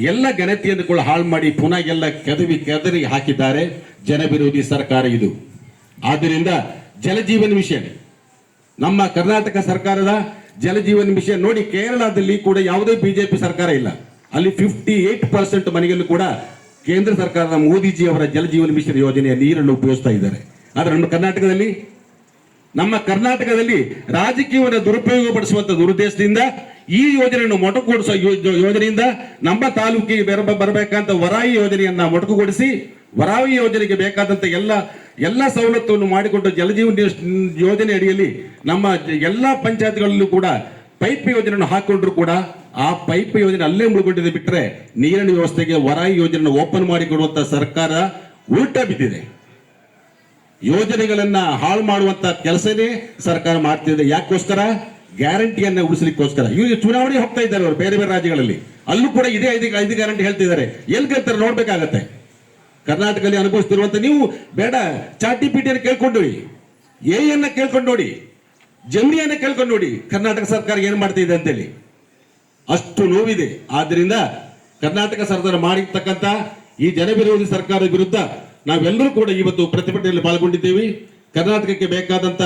ಎಲ್ಲ ಘನತೆಯನ್ನು ಕೂಡ ಹಾಳು ಮಾಡಿ ಪುನಃ ಎಲ್ಲ ಕೆದರಿ ಹಾಕಿದ್ದಾರೆ ಜನ ವಿರೋಧಿ ಸರ್ಕಾರ ಇದು. ಆದ್ದರಿಂದ ಜಲಜೀವನ ಮಿಷನ್, ನಮ್ಮ ಕರ್ನಾಟಕ ಸರ್ಕಾರದ ಜಲಜೀವನ ಮಿಷನ್ ನೋಡಿ, ಕೇರಳದಲ್ಲಿ ಕೂಡ ಯಾವುದೇ ಬಿಜೆಪಿ ಸರ್ಕಾರ ಇಲ್ಲ, ಅಲ್ಲಿ 58% ಮನೆಯಲ್ಲೂ ಕೂಡ ಕೇಂದ್ರ ಸರ್ಕಾರದ ಮೋದಿಜಿ ಅವರ ಜಲಜೀವನ ಮಿಷನ್ ಯೋಜನೆಯ ನೀರನ್ನು ಉಪಯೋಗಿಸ್ತಾ ಇದ್ದಾರೆ. ಆದರೆ ನಮ್ಮ ಕರ್ನಾಟಕದಲ್ಲಿ ರಾಜಕೀಯವನ್ನು ದುರುಪಯೋಗ ಪಡಿಸುವಂತ ದುರುದ್ದೇಶದಿಂದ ಈ ಯೋಜನೆಯನ್ನು ಮೊಟಕುಗೊಳಿಸುವ ಯೋಜನೆಯಿಂದ ನಮ್ಮ ತಾಲೂಕಿಗೆ ಬರಬೇಕಂತ ವರಾಯಿ ಯೋಜನೆಯನ್ನ ಮೊಟಕುಗೊಳಿಸಿ ವರಾಯಿ ಯೋಜನೆಗೆ ಬೇಕಾದಂತ ಎಲ್ಲ ಸವಲತ್ತನ್ನು ಮಾಡಿಕೊಂಡು ಜಲಜೀವನ ಯೋಜನೆ ಅಡಿಯಲ್ಲಿ ನಮ್ಮ ಎಲ್ಲಾ ಪಂಚಾಯತ್ಗಳಲ್ಲೂ ಕೂಡ ಪೈಪ್ ಯೋಜನೆಯನ್ನು ಹಾಕೊಂಡ್ರು ಕೂಡ ಆ ಪೈಪ್ ಯೋಜನೆ ಅಲ್ಲೇ ಮುಳುಗೊಂಡಿದೆ ಬಿಟ್ಟರೆ ನೀರಿನ ವ್ಯವಸ್ಥೆಗೆ ವರಾಯಿ ಯೋಜನೆ ಓಪನ್ ಮಾಡಿಕೊಡುವಂತ ಸರ್ಕಾರ ಉಲ್ಟಾ ಬಿದ್ದಿದೆ. ಯೋಜನೆಗಳನ್ನ ಹಾಳು ಮಾಡುವಂತ ಕೆಲಸನೇ ಸರ್ಕಾರ ಮಾಡ್ತಿದೆ. ಯಾಕೋಸ್ಕರ? ಗ್ಯಾರಂಟಿಯನ್ನ ಉಳಿಸಲಿಕ್ಕೋಸ್ಕರ. ಇವರು ಚುನಾವಣೆ ಹೋಗ್ತಾ ಇದ್ದಾರೆ ಅವರು ಬೇರೆ ಬೇರೆ ರಾಜ್ಯಗಳಲ್ಲಿ, ಅಲ್ಲೂ ಕೂಡ ಇದೇ 5 ಗ್ಯಾರಂಟಿ ಹೇಳ್ತಿದ್ದಾರೆ. ಎಲ್ಲಿ ಕೇಳ್ತಾರೆ ನೋಡ್ಬೇಕಾಗತ್ತೆ. ಕರ್ನಾಟಕದಲ್ಲಿ ಅನುಭವಿಸ್ತಿರುವಂತ ನೀವು ಬೇಡ ಚಾಟಿಪಿಟಿಯನ್ನು ಕೇಳ್ಕೊಂಡು ನೋಡಿ, ಎನ್ನ ಕೇಳ್ಕೊಂಡು ನೋಡಿ, ಜಮಿನಿಯನ್ನ ಕೇಳ್ಕೊಂಡು ನೋಡಿ, ಕರ್ನಾಟಕ ಸರ್ಕಾರ ಏನ್ ಮಾಡ್ತಾ ಇದೆ ಅಂತೇಳಿ ಅಷ್ಟು ನೋವಿದೆ. ಆದ್ರಿಂದ ಕರ್ನಾಟಕ ಸರ್ಕಾರ ಮಾಡಿರ್ತಕ್ಕಂಥ ಈ ಜನವಿರೋಧಿ ಸರ್ಕಾರದ ವಿರುದ್ಧ ನಾವೆಲ್ಲರೂ ಕೂಡ ಇವತ್ತು ಪ್ರತಿಭಟನೆಯಲ್ಲಿ ಪಾಲ್ಗೊಂಡಿದ್ದೇವೆ. ಕರ್ನಾಟಕಕ್ಕೆ ಬೇಕಾದಂತ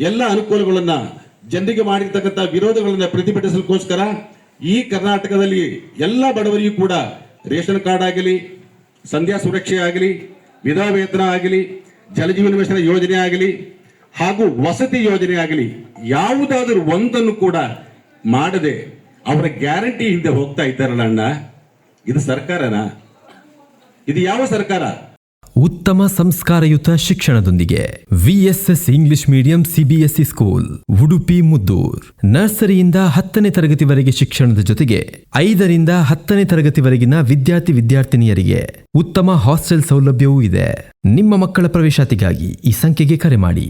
ಎಲ್ಲ ಅನುಕೂಲಗಳನ್ನ, ಜನರಿಗೆ ಮಾಡಿರ್ತಕ್ಕಂಥ ವಿರೋಧಗಳನ್ನ ಪ್ರತಿಭಟಿಸಲಿಕ್ಕೋಸ್ಕರ ಈ ಕರ್ನಾಟಕದಲ್ಲಿ ಎಲ್ಲ ಬಡವರಿಗೂ ಕೂಡ ರೇಷನ್ ಕಾರ್ಡ್ ಆಗಲಿ, ಸಂಧ್ಯಾ ಸುರಕ್ಷೆ ಆಗಲಿ, ವಿಧವಾ ವೇತನ ಆಗಲಿ, ಜಲಜೀವನ ಮಿಷನ್ ಯೋಜನೆ ಆಗಲಿ ಹಾಗೂ ವಸತಿ ಯೋಜನೆ ಆಗಲಿ ಯಾವುದಾದರೂ ಒಂದನ್ನು ಕೂಡ ಮಾಡದೆ ಅವರ ಗ್ಯಾರಂಟಿ ಹಿಂದೆ ಹೋಗ್ತಾ ಇದ್ದಾರಲ್ಲ ಅಣ್ಣ, ಇದು ಸರ್ಕಾರನಾ? ಇದು ಯಾವ ಸರ್ಕಾರ? ಉತ್ತಮ ಸಂಸ್ಕಾರಯುತ ಶಿಕ್ಷಣದೊಂದಿಗೆ VSS English medium CBSE school Udupi Muddur. ನರ್ಸರಿಯಿಂದ 10ನೇ ತರಗತಿವರೆಗೆ ಶಿಕ್ಷಣದ ಜೊತೆಗೆ 5ರಿಂದ 10ನೇ ತರಗತಿವರೆಗಿನ ವಿದ್ಯಾರ್ಥಿನಿಯರಿಗೆ ಉತ್ತಮ ಹಾಸ್ಟೆಲ್ ಸೌಲಭ್ಯವೂ ಇದೆ. ನಿಮ್ಮ ಮಕ್ಕಳ ಪ್ರವೇಶಾತಿಗಾಗಿ ಈ ಸಂಖ್ಯೆಗೆ ಕರೆ ಮಾಡಿ.